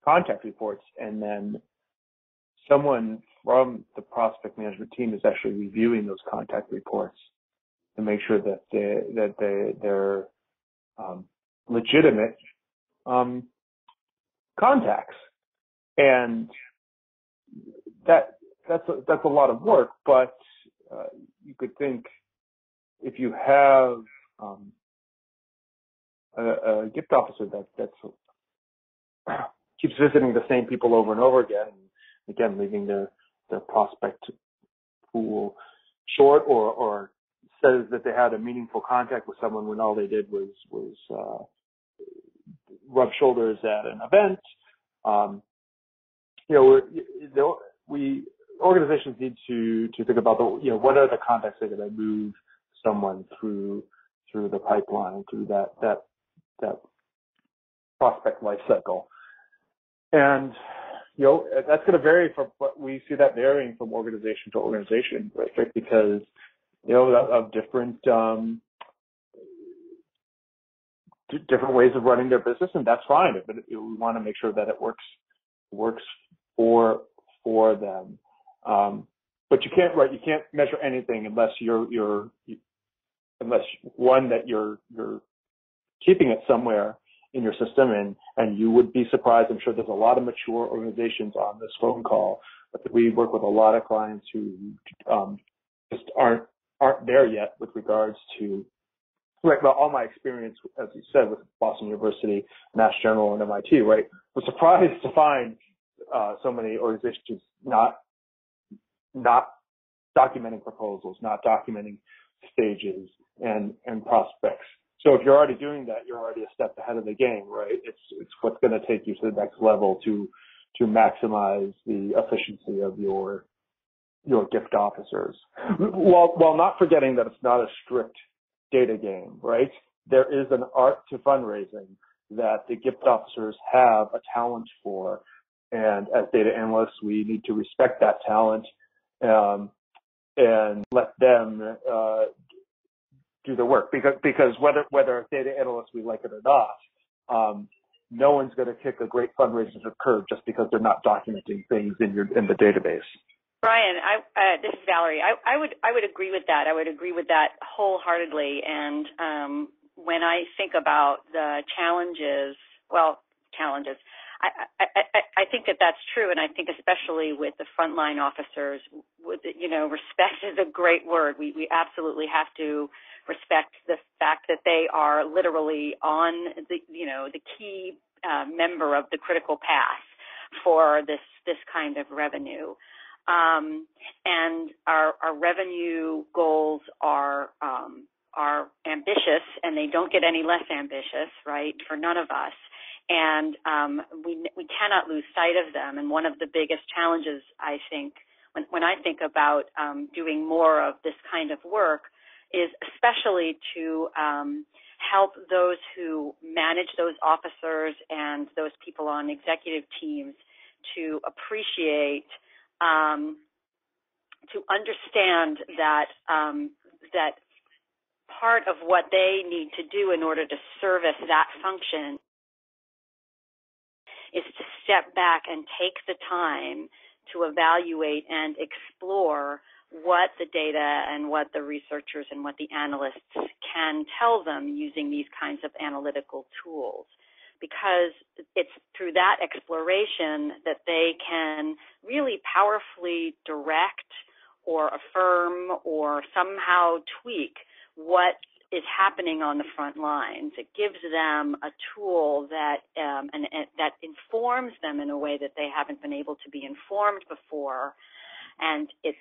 contact reports, and then someone from the prospect management team is actually reviewing those contact reports to make sure that they're legitimate contacts. And that's a lot of work, but you could think if you have a gift officer that keeps visiting the same people over and over again, and again leaving their prospect pool short, or says that they had a meaningful contact with someone when all they did was rub shoulders at an event. Organizations need to think about what are the contacts that are going to move someone through the pipeline, through that prospect life cycle. And that's going to vary we see that varying from organization to organization, right? Because of different ways of running their business, and that's fine. But we want to make sure that it works for them. But you can't measure anything unless unless you're keeping it somewhere in your system, and you would be surprised. I'm sure there's a lot of mature organizations on this phone call, but we work with a lot of clients who just aren't there yet with regards to, right? Well, all my experience, as you said, with Boston University, Mass General, and MIT, right? I was surprised to find so many organizations not documenting proposals, not documenting stages and prospects. So if you're already doing that, you're already a step ahead of the game, right? It's what's going to take you to the next level to maximize the efficiency of your gift officers, while not forgetting that it's not a strict data game, right? There is an art to fundraising that the gift officers have a talent for, and as data analysts, we need to respect that talent and let them do the work because whether as data analysts we like it or not, no one's going to kick a great fundraising curve just because they're not documenting things in the database. Brian, this is Valerie. I would agree with that. I would agree with that wholeheartedly. And when I think about the challenges, I think that that's true, and I think especially with the frontline officers, respect is a great word. We absolutely have to respect the fact that they are literally on the key member of the critical path for this kind of revenue. And our revenue goals are ambitious, and they don't get any less ambitious, right, for none of us. And we cannot lose sight of them. And one of the biggest challenges, I think, when I think about doing more of this kind of work, is especially to help those who manage those officers and those people on executive teams to appreciate, to understand that that part of what they need to do in order to service that function is to step back and take the time to evaluate and explore what the data and what the researchers and what the analysts can tell them using these kinds of analytical tools. Because it's through that exploration that they can really powerfully direct or affirm or somehow tweak what is happening on the front lines. It gives them a tool that and that informs them in a way that they haven't been able to be informed before. And it's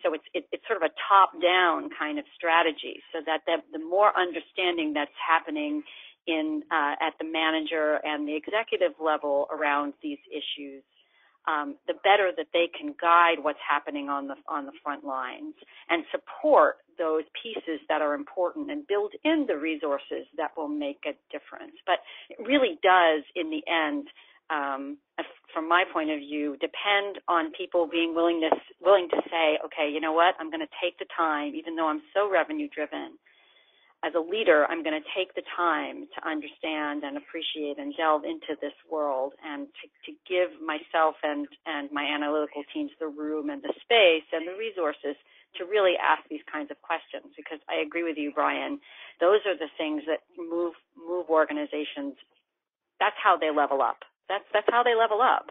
sort of a top-down kind of strategy, so that the more understanding that's happening in at the manager and the executive level around these issues, the better that they can guide what's happening on the front lines and support those pieces that are important and build in the resources that will make a difference. But it really does, in the end, from my point of view, depend on people being willing to say, okay, you know what, I'm going to take the time, even though I'm so revenue driven. As a leader, I'm going to take the time to understand and appreciate and delve into this world, and to give myself and my analytical teams the room and the space and the resources to really ask these kinds of questions. Because I agree with you, Brian, those are the things that move organizations. That's how they level up. That's how they level up.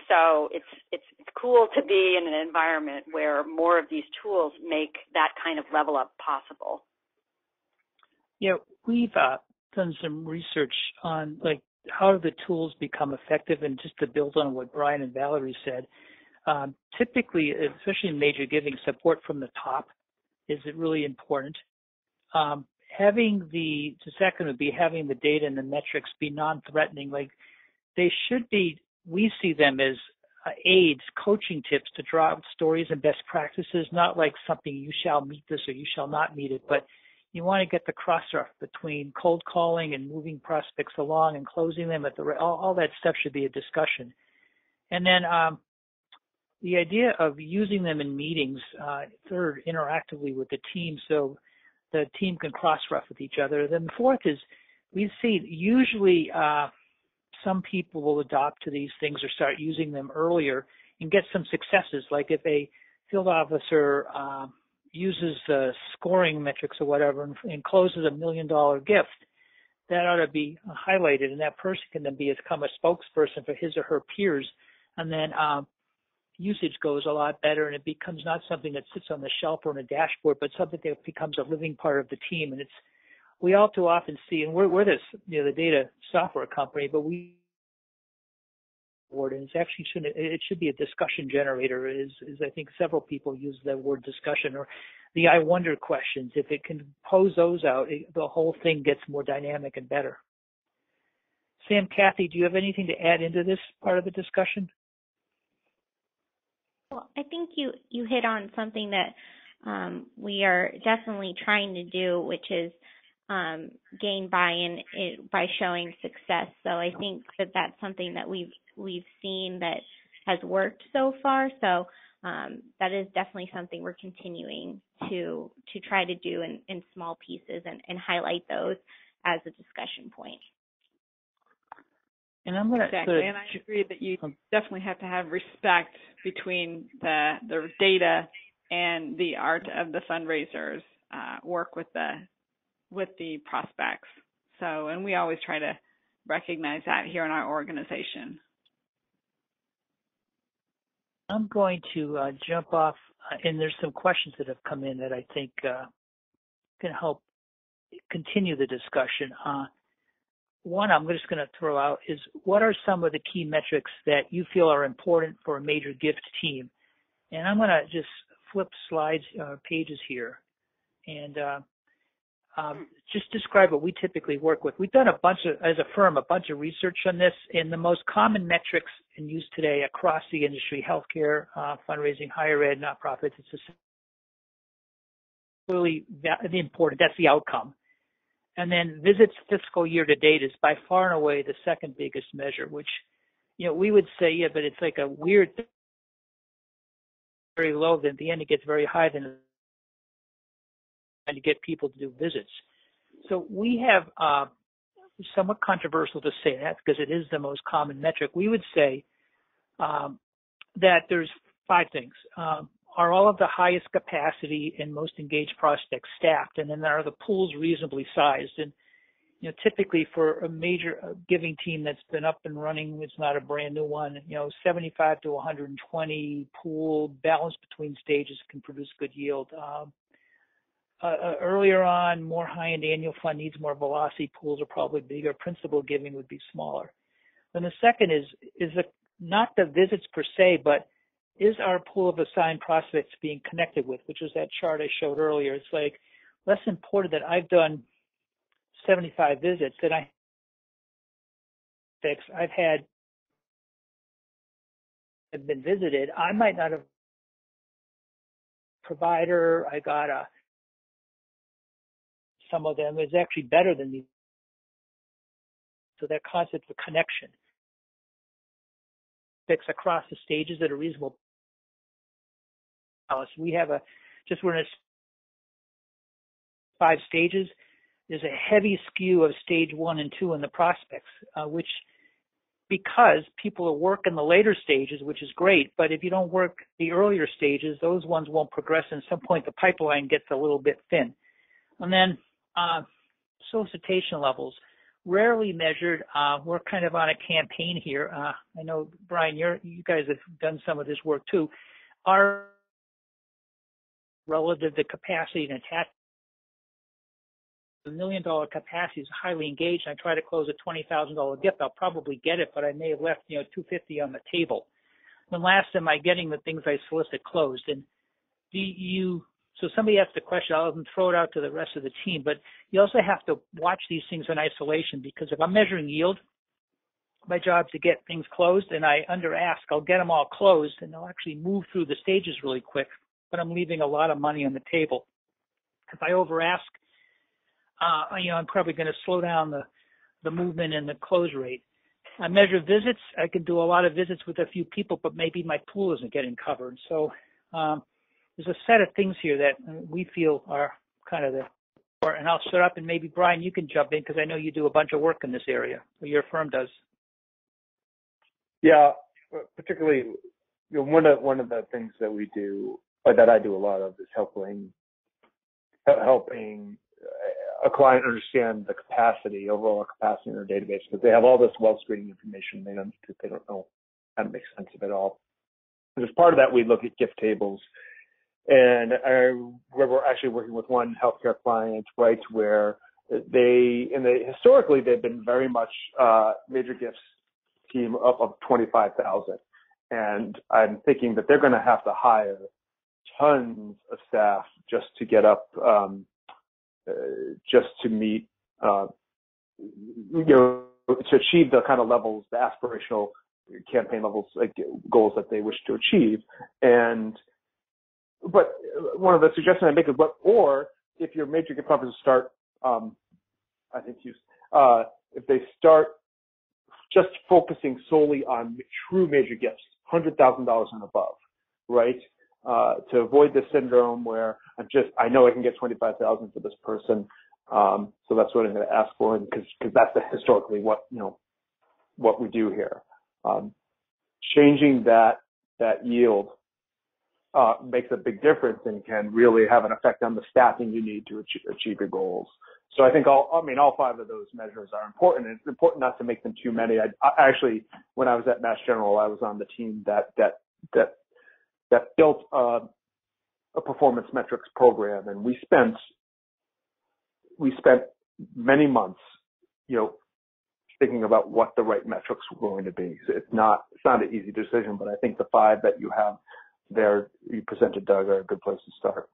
So it's cool to be in an environment where more of these tools make that kind of level up possible. Yeah, we've done some research on how do the tools become effective, and just to build on what Brian and Valerie said, typically, especially in major giving, support from the top is really important. Having the second would be having the data and the metrics be non-threatening. Like they should be. We see them as aids, coaching tips to draw out stories and best practices, not like something you shall meet this or you shall not meet it, but you want to get the cross-off between cold calling and moving prospects along and closing them at all that stuff should be a discussion. And then the idea of using them in meetings, third, interactively with the team so the team can cross-reference with each other. Then the fourth is we see usually some people will adopt to these things or start using them earlier and get some successes. Like if a field officer uses the scoring metrics or whatever and closes $1 million gift, that ought to be highlighted, and that person can then become a spokesperson for his or her peers, and then usage goes a lot better, and it becomes not something that sits on the shelf or on a dashboard, but something that becomes a living part of the team. And we all too often see, and we're this, the data software company, but and it's actually it should be a discussion generator. Is I think several people use the word discussion, or the I wonder questions. If it can pose those out, the whole thing gets more dynamic and better. Sam, Kathy, do you have anything to add into this part of the discussion? Well, I think you hit on something that we are definitely trying to do, which is gain buy-in by showing success. So I think that that's something that we've seen that has worked so far. So that is definitely something we're continuing to try to do in small pieces and highlight those as a discussion point. And I'm going to exactly, and I agree that you definitely have to have respect between the data and the art of the fundraisers. Work with the prospects. So, and we always try to recognize that here in our organization. I'm going to jump off, and there's some questions that have come in that I think can help continue the discussion. One I'm just going to throw out is, what are some of the key metrics that you feel are important for a major gift team? And I'm going to just flip slides, pages here, and just describe what we typically work with. We've done as a firm, a bunch of research on this, and the most common metrics in use today across the industry, healthcare, fundraising, higher ed, nonprofits, it's just really important. That's the outcome. And then visits fiscal year to date is by far and away the second biggest measure, which, we would say, yeah, but it's like a weird thing, very low, then at the end it gets very high, then to get people to do visits. So we have somewhat controversial to say that because it is the most common metric. We would say that there's 5 things. Are all of the highest capacity and most engaged prospects staffed? And then are the pools reasonably sized? And typically for a major giving team that's been up and running, it's not a brand new one, 75 to 120 pool balance between stages can produce good yield. Earlier on, more high-end annual fund needs more velocity. Pools are probably bigger. Principal giving would be smaller. Then the second is not the visits per se, but is our pool of assigned prospects being connected with, which is that chart I showed earlier. It's like less important that I've done 75 visits that I've have been visited. I might not have provider. I got some of them is actually better than these. So that concept of connection fix across the stages at a reasonable balance. We have we're in 5 stages. There's a heavy skew of stage 1 and 2 in the prospects, which because people are working the later stages, which is great, but if you don't work the earlier stages, those ones won't progress. And at some point, the pipeline gets a little bit thin. And then solicitation levels, rarely measured. We're kind of on a campaign here. I know, Brian, you guys have done some of this work too. Our relative to capacity and attachment, $1 million capacity is highly engaged. I try to close a $20,000 gift. I'll probably get it, but I may have left, $250 on the table. When last am I getting the things I solicit closed? And so somebody asked the question, I'll even throw it out to the rest of the team, but you also have to watch these things in isolation, because if I'm measuring yield, my job is to get things closed, and I under ask, I'll get them all closed, and they'll actually move through the stages really quick, but I'm leaving a lot of money on the table. If I over ask, I'm probably going to slow down the movement and the close rate. I measure visits. I can do a lot of visits with a few people, but maybe my pool isn't getting covered. So there's a set of things here that we feel are kind of and I'll shut up, and maybe Brian, you can jump in because I know you do a bunch of work in this area, or your firm does. Yeah, particularly one of the things that we do, or that I do a lot of, is helping a client understand the overall capacity in their database, because they have all this wealth screening information. They don't know how to make sense of it all. And as part of that, we look at gift tables. And I remember actually working with one healthcare client, right, where historically they've been very much major gifts team of 25,000. And I'm thinking that they're going to have to hire tons of staff just to get up, just to meet, to achieve the kind of levels, the aspirational campaign levels, like goals that they wish to achieve. But one of the suggestions I make is, or if your major gift offers start, if they start just focusing solely on true major gifts, $100,000 and above, right? to avoid this syndrome where I know I can get 25,000 for this person, so that's what I'm going to ask for, because that's historically what we do here. Changing that yield makes a big difference and can really have an effect on the staffing you need to achieve your goals. So I think all 5 of those measures are important. It's important not to make them too many. I actually, when I was at Mass General, I was on the team that built a performance metrics program, and we spent many months, thinking about what the right metrics were going to be. So it's not an easy decision, but I think the 5 that you have there, you presented, Doug, are a good place to start.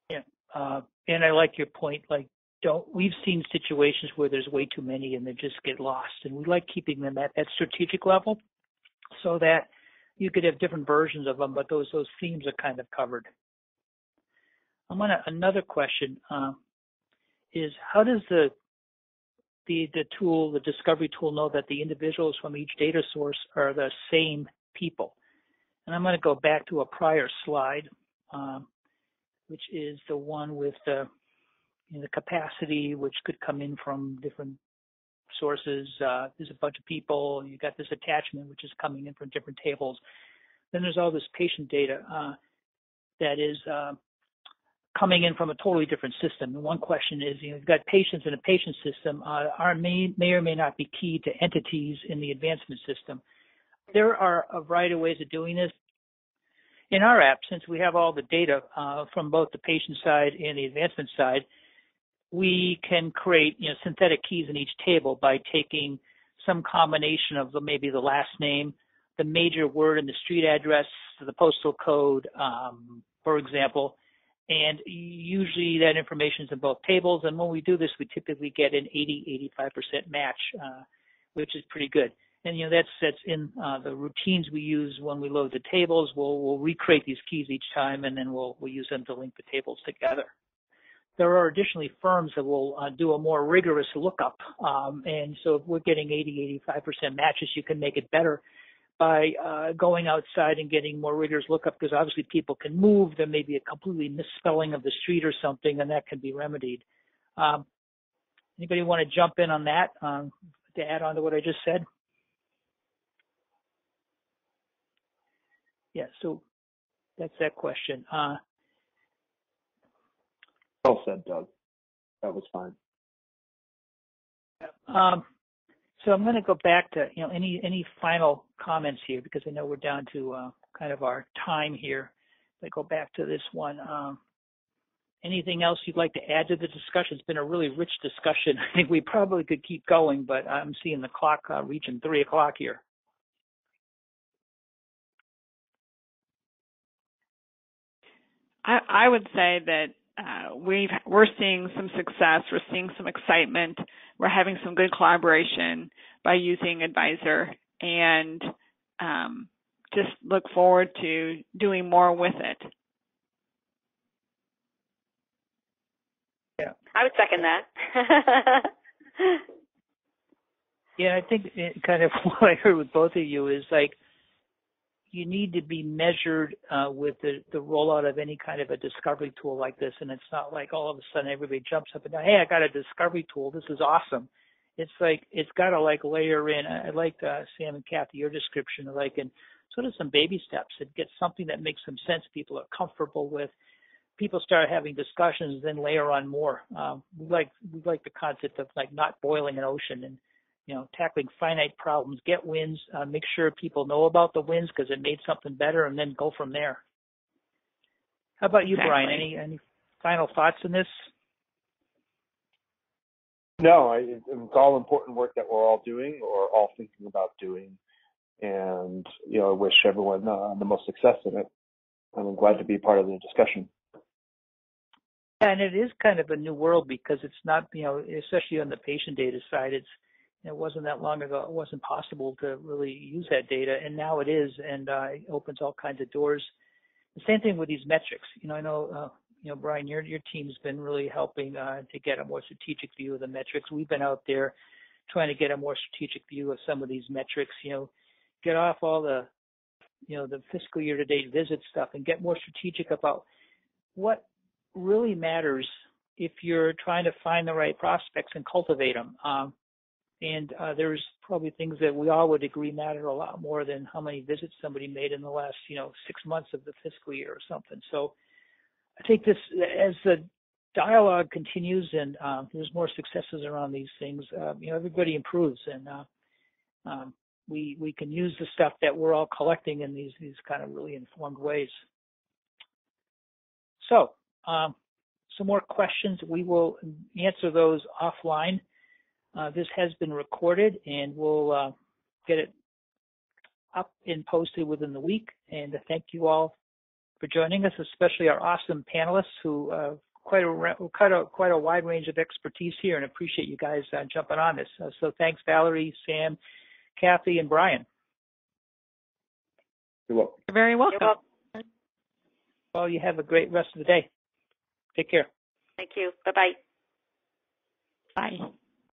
Yeah, and I like your point. We've seen situations where there's way too many and they just get lost, and we like keeping them at that strategic level so that you could have different versions of them, but those themes are kind of covered. Another question is, how does the tool, the discovery tool, know that the individuals from each data source are the same people? And I'm going to go back to a prior slide, which is the one with the capacity, which could come in from different sources. There's a bunch of people. You got this attachment, which is coming in from different tables. Then there's all this patient data that is coming in from a totally different system. And one question is, you've got patients in a patient system may or may not be key to entities in the advancement system. There are a variety of ways of doing this. In our app, since we have all the data from both the patient side and the advancement side, we can create synthetic keys in each table by taking some combination of maybe the last name, the major word and the street address, the postal code, for example, and usually that information is in both tables. And when we do this, we typically get an 80-85% match, which is pretty good. And that's in the routines we use when we load the tables. We'll recreate these keys each time, and then we'll use them to link the tables together. There are additionally firms that will do a more rigorous lookup, and so if we're getting 80-85% matches, you can make it better by going outside and getting more rigorous lookup, because obviously people can move. There may be a completely misspelling of the street or something, and that can be remedied. Anybody want to jump in on that to add on to what I just said? Yeah, so that's that question. Well said, Doug. That was fine. So I'm going to go back to any final comments here, because I know we're down to kind of our time here. I go back to this one. Anything else you'd like to add to the discussion? It's been a really rich discussion. I think we probably could keep going, but I'm seeing the clock reaching 3 o'clock here. I would say that we're seeing some success. We're seeing some excitement. We're having some good collaboration by using Advisor, and just look forward to doing more with it. Yeah, I would second that. Yeah, I think kind of what I heard with both of you is you need to be measured with the rollout of any kind of a discovery tool like this. And it's not like all of a sudden everybody jumps up and down, hey, I got a discovery tool. This is awesome. It's it's got to layer in. I liked Sam and Kathy, your description, and sort of some baby steps and get something that makes some sense, people are comfortable with. People start having discussions, then layer on more. We like the concept of not boiling an ocean and tackling finite problems, get wins, make sure people know about the wins because it made something better, and then go from there. How about you, Exactly. Brian? Any final thoughts on this? No, it's all important work that we're all doing or all thinking about doing. And, I wish everyone the most success in it. I'm glad to be part of the discussion. And it is kind of a new world because it's not, especially on the patient data side, it wasn't that long ago. It wasn't possible to really use that data, and now it is, and it opens all kinds of doors. The same thing with these metrics. I know, Brian, your team's been really helping to get a more strategic view of the metrics. We've been out there trying to get a more strategic view of some of these metrics. Get off all the the fiscal year to date visit stuff and get more strategic about what really matters if you're trying to find the right prospects and cultivate them. And there's probably things that we all would agree matter a lot more than how many visits somebody made in the last, 6 months of the fiscal year or something. So I think this, as the dialogue continues and there's more successes around these things, everybody improves, and we can use the stuff that we're all collecting in these kind of really informed ways. So some more questions. We will answer those offline. This has been recorded, and we'll get it up and posted within the week. And thank you all for joining us, especially our awesome panelists who quite a wide range of expertise here, and appreciate you guys jumping on this. So thanks, Valerie, Sam, Kathy, and Brian. You're welcome. You're very welcome. You're welcome. Well, you have a great rest of the day. Take care. Thank you. Bye-bye. Bye.